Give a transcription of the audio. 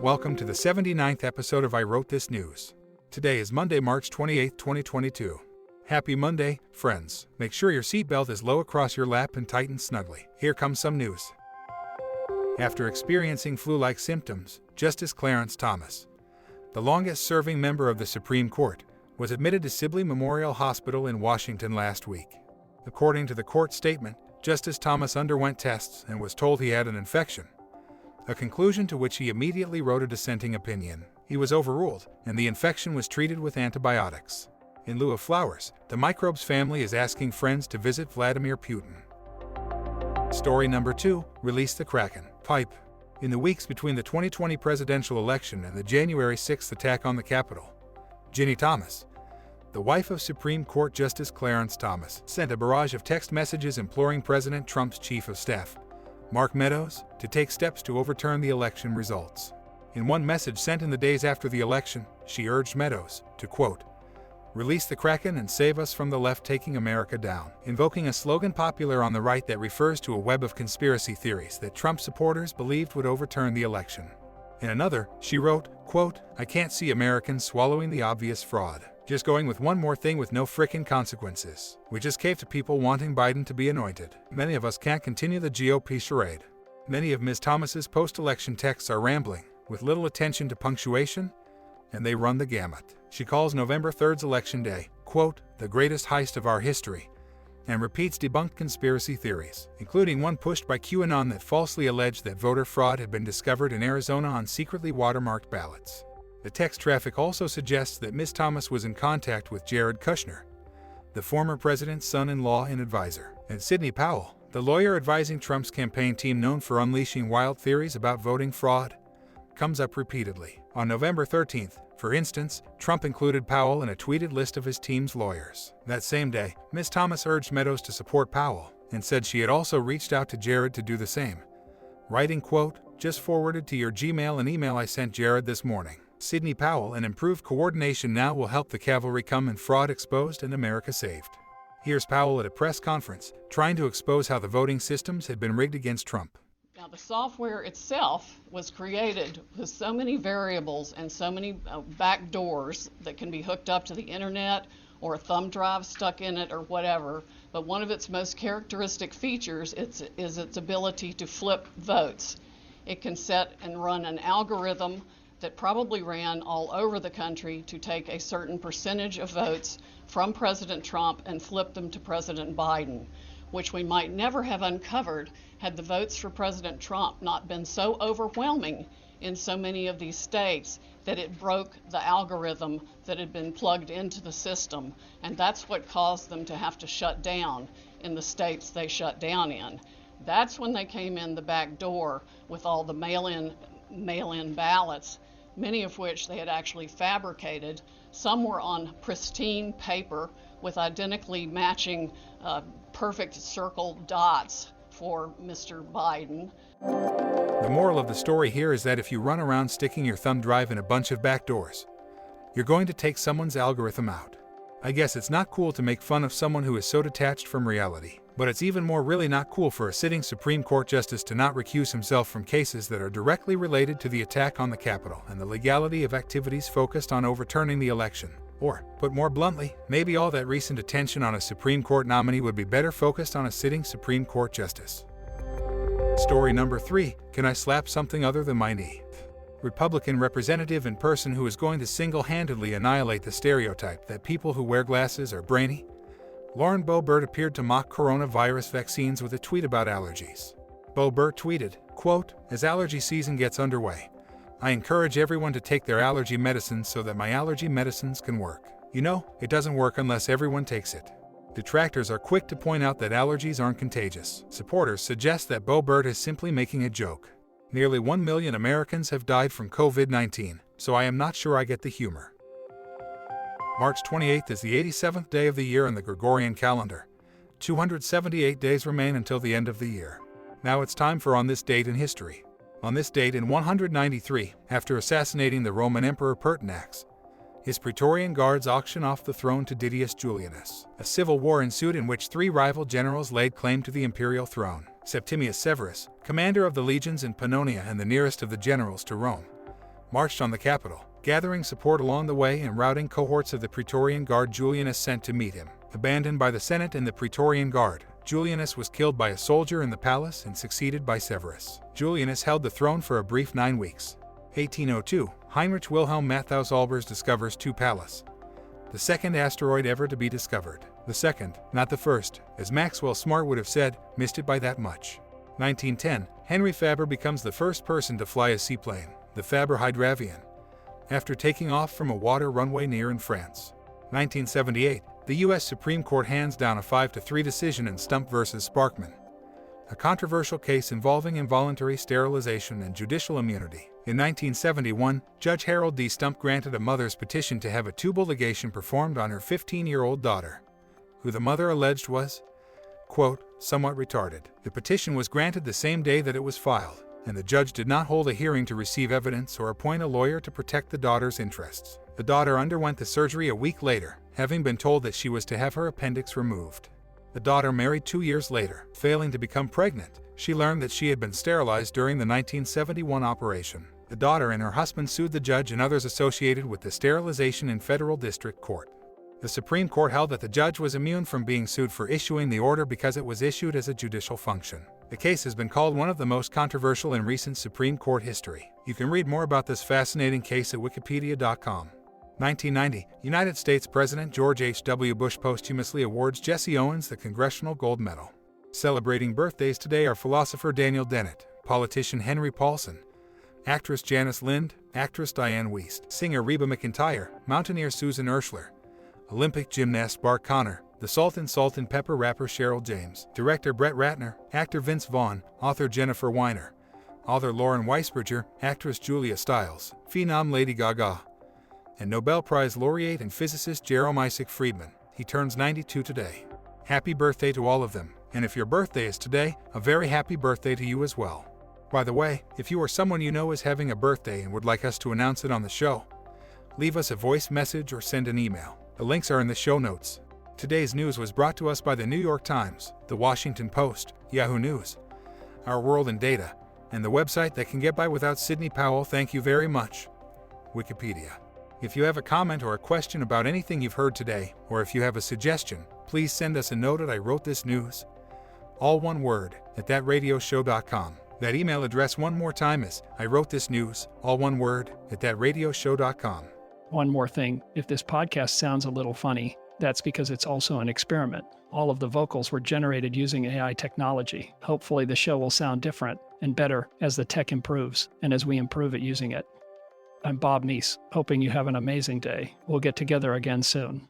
Welcome to the 79th episode of I Wrote This News. Today is Monday, March 28, 2022. Happy Monday, friends. Make sure your seatbelt is low across your lap and tightened snugly. Here comes some news. After experiencing flu-like symptoms, Justice Clarence Thomas, the longest-serving member of the Supreme Court, was admitted to Sibley Memorial Hospital in Washington last week. According to the court statement, Justice Thomas underwent tests and was told he had an infection, a conclusion to which he immediately wrote a dissenting opinion. He was overruled, and the infection was treated with antibiotics. In lieu of flowers, the Microbe's family is asking friends to visit Vladimir Putin. Story number 2, release the Kraken pipe. In the weeks between the 2020 presidential election and the January 6th attack on the Capitol, Ginny Thomas, the wife of Supreme Court Justice Clarence Thomas, sent a barrage of text messages imploring President Trump's chief of staff, Mark Meadows, to take steps to overturn the election results. In one message sent in the days after the election, she urged Meadows to, quote, "Release the Kraken and save us from the left taking America down," invoking a slogan popular on the right that refers to a web of conspiracy theories that Trump supporters believed would overturn the election. In another, she wrote, quote, "I can't see Americans swallowing the obvious fraud. Just going with one more thing with no frickin' consequences. We just cave to people wanting Biden to be anointed. Many of us can't continue the GOP charade." Many of Ms. Thomas's post-election texts are rambling, with little attention to punctuation, and they run the gamut. She calls November 3rd's election day, quote, "the greatest heist of our history," and repeats debunked conspiracy theories, including one pushed by QAnon that falsely alleged that voter fraud had been discovered in Arizona on secretly watermarked ballots. The text traffic also suggests that Ms. Thomas was in contact with Jared Kushner, the former president's son-in-law and advisor, and Sidney Powell, the lawyer advising Trump's campaign team known for unleashing wild theories about voting fraud, comes up repeatedly. On November 13th, for instance, Trump included Powell in a tweeted list of his team's lawyers. That same day, Ms. Thomas urged Meadows to support Powell and said she had also reached out to Jared to do the same, writing, quote, "Just forwarded to your Gmail an email I sent Jared this morning. Sidney Powell and improved coordination now will help the cavalry come and fraud exposed and America saved." Here's Powell at a press conference, trying to expose how the voting systems had been rigged against Trump. Now, the software itself was created with so many variables and so many back doors that can be hooked up to the internet or a thumb drive stuck in it or whatever. But one of its most characteristic features is its ability to flip votes. It can set and run an algorithm that probably ran all over the country to take a certain percentage of votes from President Trump and flip them to President Biden, which we might never have uncovered had the votes for President Trump not been so overwhelming in so many of these states that it broke the algorithm that had been plugged into the system. And that's what caused them to have to shut down in the states they shut down in. That's when they came in the back door with all the mail-in ballots, many of which they had actually fabricated. Some were on pristine paper with identically matching perfect circle dots for Mr. Biden. The moral of the story here is that if you run around sticking your thumb drive in a bunch of back doors, you're going to take someone's algorithm out. I guess it's not cool to make fun of someone who is so detached from reality, but it's even more really not cool for a sitting Supreme Court justice to not recuse himself from cases that are directly related to the attack on the Capitol and the legality of activities focused on overturning the election. Or, put more bluntly, maybe all that recent attention on a Supreme Court nominee would be better focused on a sitting Supreme Court justice. Story number 3, can I slap something other than my knee? Republican representative and person who is going to single-handedly annihilate the stereotype that people who wear glasses are brainy, Lauren Boebert appeared to mock coronavirus vaccines with a tweet about allergies. Boebert tweeted, quote, "As allergy season gets underway, I encourage everyone to take their allergy medicines so that my allergy medicines can work. You know, it doesn't work unless everyone takes it." Detractors are quick to point out that allergies aren't contagious. Supporters suggest that Boebert is simply making a joke. Nearly 1 million Americans have died from COVID-19, so I am not sure I get the humor. March 28th is the 87th day of the year on the Gregorian calendar. 278 days remain until the end of the year. Now it's time for On This Date in History. On this date in 193, after assassinating the Roman Emperor Pertinax, his Praetorian guards auction off the throne to Didius Julianus. A civil war ensued in which 3 rival generals laid claim to the imperial throne. Septimius Severus, commander of the legions in Pannonia and the nearest of the generals to Rome, marched on the capital, gathering support along the way and routing cohorts of the Praetorian Guard Julianus sent to meet him. Abandoned by the Senate and the Praetorian Guard, Julianus was killed by a soldier in the palace and succeeded by Severus. Julianus held the throne for a brief 9 weeks. 1802, Heinrich Wilhelm Matthaus Olbers discovers 2 Pallas, the second asteroid ever to be discovered. The second, not the first, as Maxwell Smart would have said, missed it by that much. 1910, Henry Faber becomes the first person to fly a seaplane, the Faber Hydravion, after taking off from a water runway near in France. 1978, the U.S. Supreme Court hands down a 5-3 decision in Stump v. Sparkman, a controversial case involving involuntary sterilization and judicial immunity. In 1971, Judge Harold D. Stump granted a mother's petition to have a tubal ligation performed on her 15-year-old daughter, who the mother alleged was, quote, somewhat retarded. The petition was granted the same day that it was filed, and the judge did not hold a hearing to receive evidence or appoint a lawyer to protect the daughter's interests. The daughter underwent the surgery a week later, having been told that she was to have her appendix removed. The daughter married 2 years later. Failing to become pregnant, she learned that she had been sterilized during the 1971 operation. The daughter and her husband sued the judge and others associated with the sterilization in federal district court. The Supreme Court held that the judge was immune from being sued for issuing the order because it was issued as a judicial function. The case has been called one of the most controversial in recent Supreme Court history. You can read more about this fascinating case at wikipedia.com. 1990, United States President George H.W. Bush posthumously awards Jesse Owens the Congressional Gold Medal. Celebrating birthdays today are philosopher Daniel Dennett, politician Henry Paulson, actress Janice Lind, actress Diane Wiest, singer Reba McEntire, mountaineer Susan Urschler, Olympic gymnast Bart Connor, the Salt and Pepper rapper Cheryl James, director Brett Ratner, actor Vince Vaughn, author Jennifer Weiner, author Lauren Weisberger, actress Julia Stiles, phenom Lady Gaga, and Nobel Prize laureate and physicist Jerome Isaac Friedman. He turns 92 today. Happy birthday to all of them, and if your birthday is today, a very happy birthday to you as well. By the way, if you or someone you know is having a birthday and would like us to announce it on the show, leave us a voice message or send an email. The links are in the show notes. Today's news was brought to us by the New York Times, the Washington Post, Yahoo News, Our World in Data, and the website that can get by without Sidney Powell. Thank you very much, Wikipedia. If you have a comment or a question about anything you've heard today, or if you have a suggestion, please send us a note at I Wrote This News, all one word, at thatradioshow.com. That email address one more time is I Wrote This News, all one word, at thatradioshow.com. One more thing, if this podcast sounds a little funny, that's because it's also an experiment. All of the vocals were generated using AI technology. Hopefully the show will sound different and better as the tech improves and as we improve at using it. I'm Bob Neese, hoping you have an amazing day. We'll get together again soon.